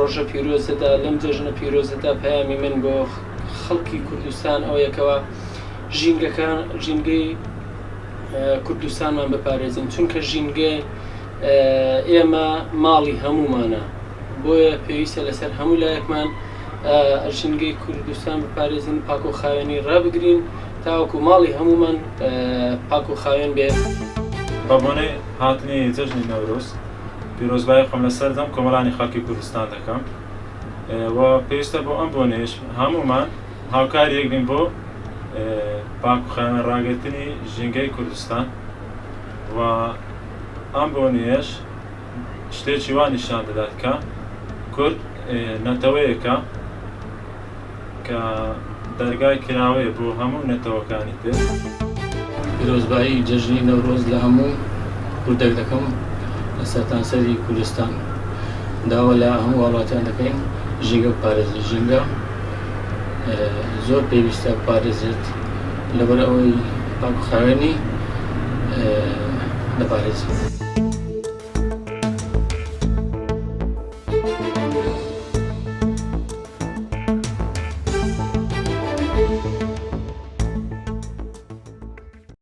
ڕۆژە پیرۆزەدا لەم جەژنە پیرۆزەدا پەیامی من بۆ خەڵکی کوردستان ئەوەیەکەوە ژینگەی کوردستانمان بپارێزین، چونکە ژینگە ئێمە ماڵی هەمومانە، بۆیە پێویستە لەسەر هەموو لایەکمان ژینگەی کوردستان بپارێزین، پاک و خاوێنی ڕابگرین تاوەکو ماڵی هەمومان پاک و خاوێن بێت. بە بۆنەی هاتنی جەژنی نەورۆز پیرۆزبایی خۆم لەسەر دەم کۆمەڵانی خەڵکی کوردستان دەکەم و پێویستە بۆ ئەم بۆنەیەش هەمومان هاوکاریەک بین بۆ پاک و خاوێن ڕاگرتنی ژینگەی کوردستان و ئەم بۆنەیەش شتێکی وا نیشان دەدات کە کورد نەتەوەیەکە کە دەرگای کراوەیە بۆ هەموو نەتەوەکانی تر. پیرۆزبایی جەژنی نەورۆز لە هەموو کوردێک دەکەم لە سەرتاسەری کوردستان، داوا لە هەموو وڵاتیان دەکەین ژینگە بپارێزێت. ژینگە زۆر پێویستە بپارێزێت لەبەر ئەوەی پاک و خاوێنی دەپارێزێت.